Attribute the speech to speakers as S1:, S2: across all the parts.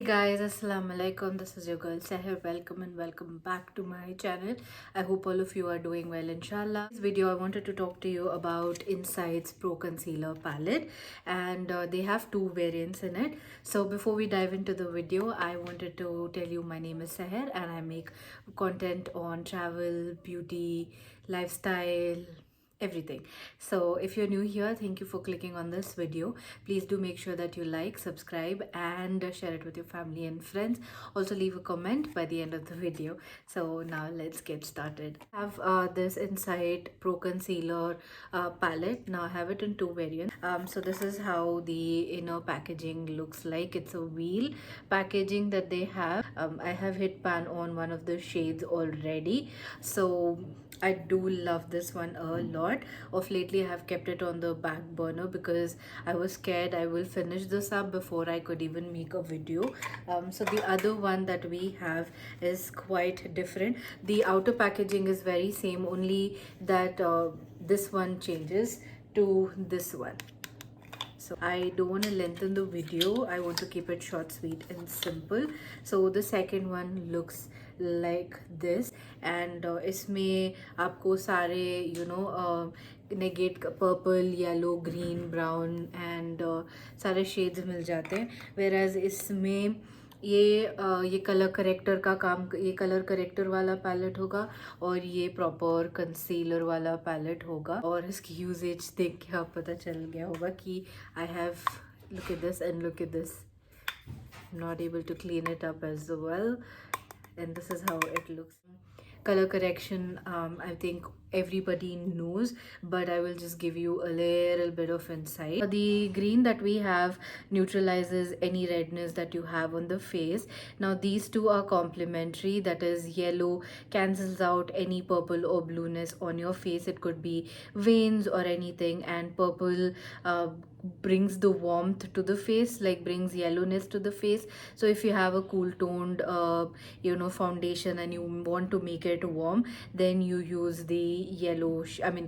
S1: Hey guys, assalamu alaikum. This is your girl Sahir. Welcome and welcome back to my channel. I hope all of you are doing well, inshallah. In this video I wanted to talk to you about Insights Pro Concealer Palette, and they have two variants in it. So before we dive into the video, I wanted to tell you my name is Sahir and I make content on travel, beauty, lifestyle, everything. So if you're new here, thank you for clicking on this video. Please do make sure that you like, subscribe, and share it with your family and friends. Also leave a comment by the end of the video. So now let's get started. I have this Insight Pro Concealer palette. Now I have it in two variants. So this is how the inner packaging looks like. It's a wheel packaging that they have. I have hit pan on one of the shades already, so I do love this one a lot. Of lately I have kept it on the back burner because I was scared I will finish this up before I could even make a video. So the other one that we have is quite different. The outer packaging is very same, only that this one changes to this one. So I don't want to lengthen the video. I want to keep it short, sweet, and simple. So the second one looks like this, and इसमें आपको सारे negate purple, yellow, green, brown and सारे shades मिल जाते हैं. Whereas इसमें ये colour corrector का काम, ये कलर करेक्टर वाला पैलेट होगा और ये प्रॉपर कंसीलर वाला पैलेट होगा. और इसकी यूजेज देख के आप पता चल गया होगा कि I have look at this and look at this, not able to clean it up as well, and this is how it looks. Color correction, I think everybody knows, but I will just give you a little bit of insight. The green that we have neutralizes any redness that you have on the face. Now these two are complementary, that is yellow cancels out any purple or blueness on your face. It could be veins or anything, and purple brings the warmth to the face, like brings yellowness to the face. So if you have a cool toned foundation and you want to make it warm, then you use the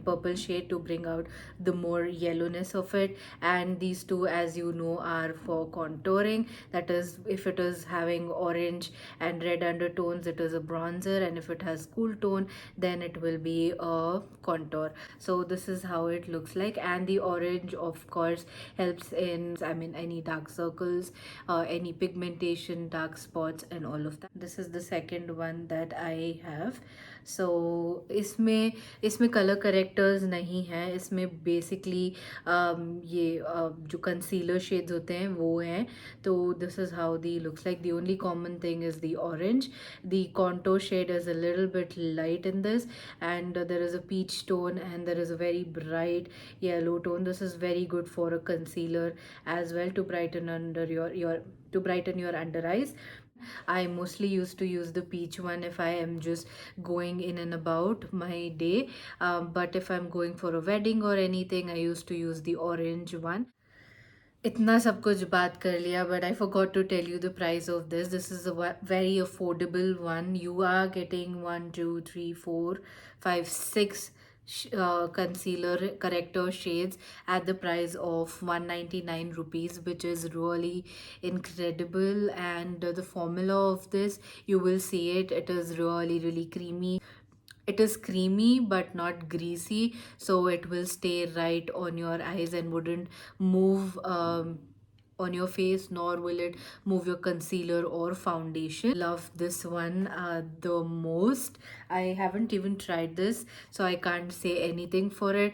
S1: purple shade to bring out the more yellowness of it. And these two, as you know, are for contouring. That is, if it is having orange and red undertones, it is a bronzer, and if it has cool tone, then it will be a contour. So this is how it looks like, and the orange of course helps in any dark circles, any pigmentation, dark spots and all of that. This is the second one that I have. So इसमें colour characters नहीं है. इसमें basically ये जो concealer shades होते हैं वो हैं. तो this is how the looks like. The only common thing is the orange. The contour shade is a little bit light in this, and there is a peach tone and there is a very bright yellow tone. This is very good for a concealer as well, to brighten under your under eyes. I mostly used to use the peach one if I am just going in and about my day, but if I'm going for a wedding or anything, I used to use the orange one. इतना सब कुछ बात कर लिया, but I forgot to tell you the price of this. This is a very affordable one. You are getting 1, 2, 3, 4, 5, 6 concealer corrector shades at the price of 199 rupees, which is really incredible. And the formula of this, you will see it. It is really creamy. It is creamy but not greasy, so it will stay right on your eyes and wouldn't move on your face, nor will it move your concealer or foundation. Love this one the most. I haven't even tried this, so I can't say anything for it.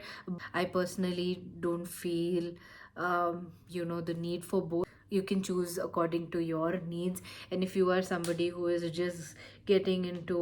S1: I personally don't feel the need for both. You can choose according to your needs, and if you are somebody who is just getting into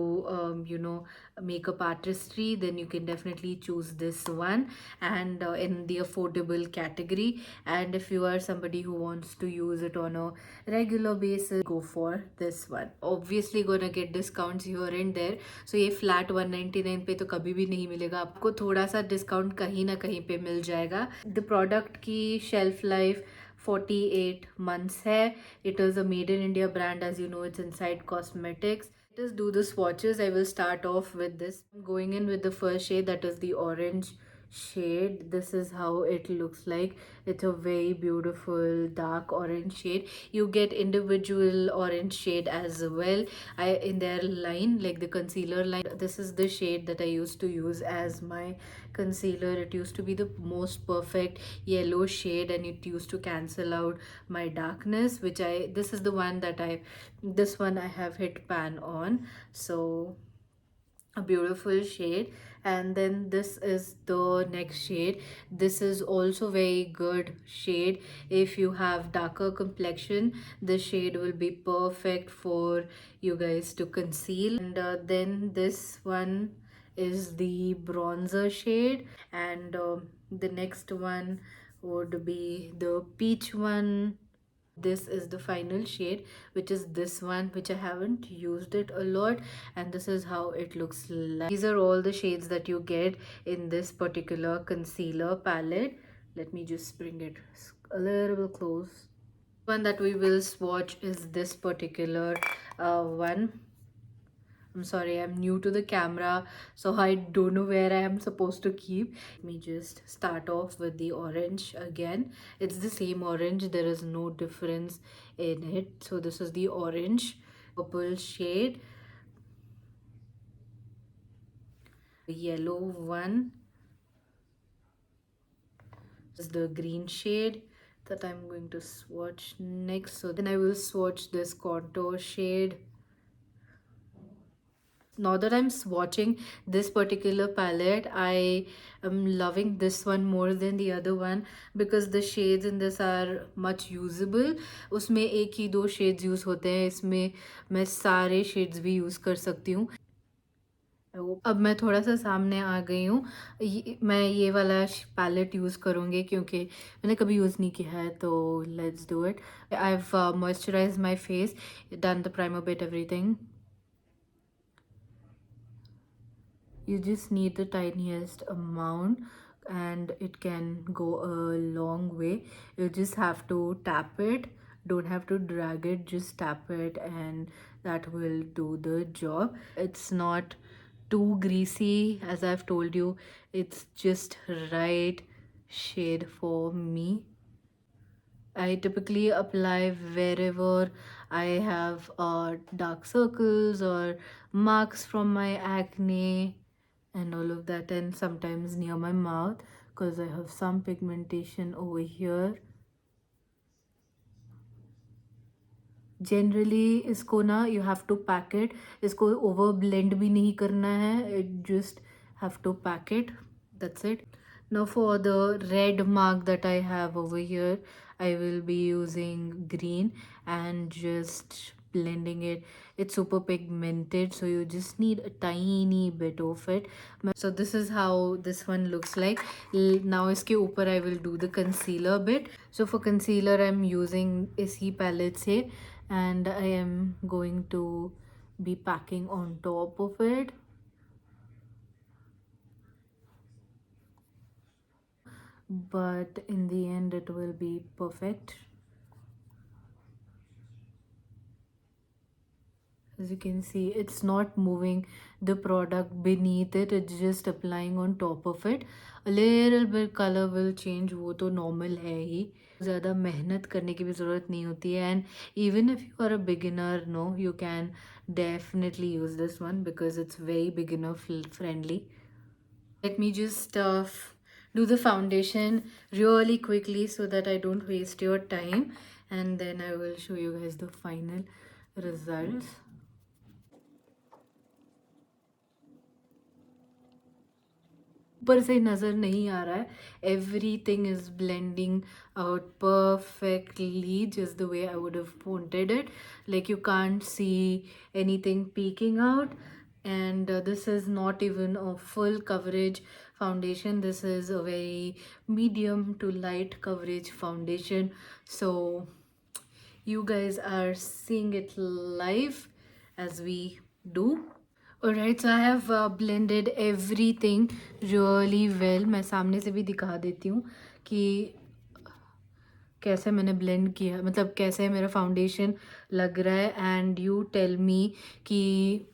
S1: makeup artistry, then you can definitely choose this one, and in the affordable category. And if you are somebody who wants to use it on a regular basis, go for this one. Obviously gonna get discounts here and there, so ये flat 199 पे तो कभी भी नहीं मिलेगा आपको. थोड़ा सा डिस्काउंट कहीं ना कहीं पे मिल जाएगा. The product की shelf life 48 months hai. It is a made in India brand, as you know. It's Inside Cosmetics. Let us do the swatches. I will start off with this. I'm going in with the first shade, that is the orange shade. This is how it looks like. It's a very beautiful dark orange shade. You get individual orange shade as well, I in their line, like the concealer line. This is the shade that I used to use as my concealer. It used to be the most perfect yellow shade, and it used to cancel out my darkness, which I this is the one that I this one I have hit pan on. So a beautiful shade. And then this is the next shade. This is also very good shade. If you have darker complexion, this shade will be perfect for you guys to conceal. And then this one is the bronzer shade. And the next one would be the peach one. This is the final shade, which is this one, which I haven't used it a lot, and this is how it looks like. These are all the shades that you get in this particular concealer palette. Let me just bring it a little bit close. One that we will swatch is this particular one. I'm sorry, I'm new to the camera, so I don't know where I am supposed to keep. Let me just start off with the orange again. It's the same orange, there is no difference in it. So this is the orange, purple shade, the yellow one is the green shade that I'm going to swatch next. So then I will swatch this contour shade. Now that I'm swatching this particular palette, I am loving this one more than the other one because the shades in this are much usable. उसमें एक ही दो shades use होते हैं, इसमें मैं सारे shades भी use कर सकती हूँ. अब मैं थोड़ा सा सामने आ गई हूँ. मैं ये वाला पैलेट यूज़ करूँगी क्योंकि मैंने कभी यूज़ नहीं किया है, तो let's do it. I have moisturised my face, done the primer bit, everything. You just need the tiniest amount and it can go a long way. You just have to tap it, don't have to drag it, just tap it and that will do the job. It's not too greasy, as I've told you. It's just right shade for me. I typically apply wherever I have dark circles or marks from my acne and all of that, and sometimes near my mouth because I have some pigmentation over here. Generally इसको ना you have to pack it, इसको over blend भी नहीं करना है, it just have to pack it, that's it. Now for the red mark that I have over here, I will be using green and just blending it. It's super pigmented, so you just need a tiny bit of it. So this is how this one looks like. Now इसके ऊपर I will do the concealer bit. So for concealer I'm using इसी palette से and I am going to be packing on top of it. But in the end it will be perfect. As you can see, it's not moving the product beneath it, it's just applying on top of it. A little bit color will change, वो तो normal है ही. ज़्यादा मेहनत करने की भी ज़रूरत नहीं होती है. And even if you are a beginner, no, you can definitely use this one because it's very beginner friendly. Let me just do the foundation really quickly so that I don't waste your time, and then I will show you guys the final results. ऊपर से नज़र नहीं आ रहा है, everything is blending out perfectly just the way I would have wanted it. Like you can't see anything peeking out, and this is not even a full coverage foundation. This is a very medium to light coverage foundation, so you guys are seeing it live as we do. Alright, so I have blended everything really well. मैं सामने से भी दिखा देती हूँ कि कैसे मैंने ब्लेंड किया, मतलब कैसे मेरा फाउंडेशन लग रहा है, एंड यू टेल मी कि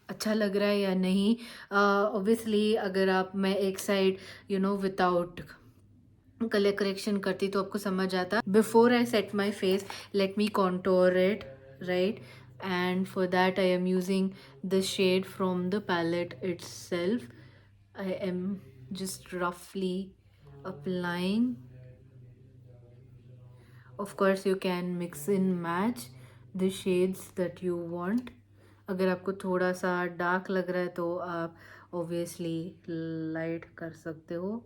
S1: अच्छा लग रहा है या नहीं. ऑब्वियसली अगर आप मैं एक साइड विदाउट कलर करेक्शन करती तो आपको समझ आता. Before I set my face, let me contour it, right. And for that I am using the shade from the palette itself. I am just roughly applying. Of course you can mix and match the shades that you want. अगर आपको थोड़ा सा dark लग रहा है तो आप obviously light कर सकते हो.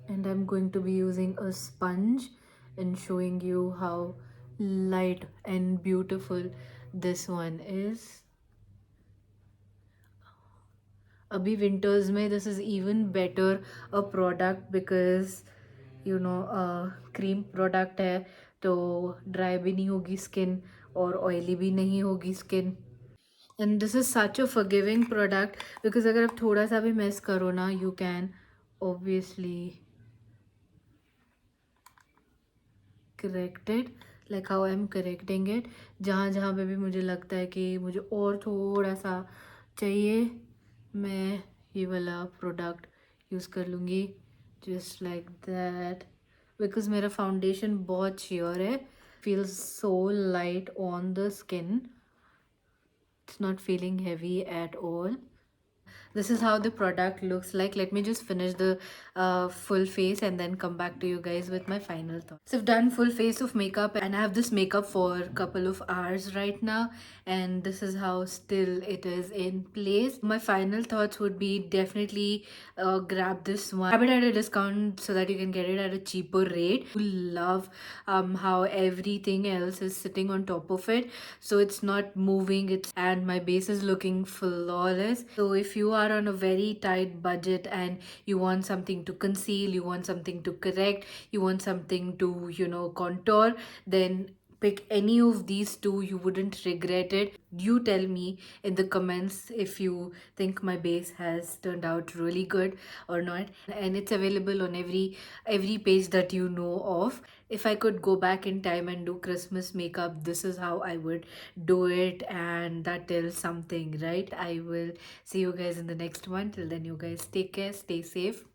S1: And I'm going to be using a sponge and showing you how light and beautiful this one is. अभी विंटर्स में this is even better a product because cream product है तो ड्राई भी नहीं होगी स्किन और ऑयली भी नहीं होगी skin. And this is such a forgiving product because अगर आप थोड़ा सा भी मिस करो ना, you can obviously corrected like how I am correcting it. जहाँ जहाँ पे भी मुझे लगता है कि मुझे और थोड़ा सा चाहिए, मैं ये वाला प्रोडक्ट यूज़ कर लूँगी जस्ट लाइक दैट. बिकॉज मेरा फाउंडेशन बहुत श्योर है, feels so light on the skin, it's not feeling heavy at all. This is how the product looks like. Let me just finish the full face and then come back to you guys with my final thoughts. So I've done full face of makeup and I have this makeup for a couple of hours right now, and this is how still it is in place. My final thoughts would be definitely grab this one, grab it at a discount so that you can get it at a cheaper rate. You love how everything else is sitting on top of it, so it's not moving, and my base is looking flawless. So if you are on a very tight budget and you want something to conceal, you want something to correct, you want something to contour, then pick any of these two. You wouldn't regret it. You tell me in the comments if you think my base has turned out really good or not, and it's available on every page that you know of. If I could go back in time and do Christmas makeup, this is how I would do it, and that tells something, right? I will see you guys in the next one. Till then, you guys take care, stay safe.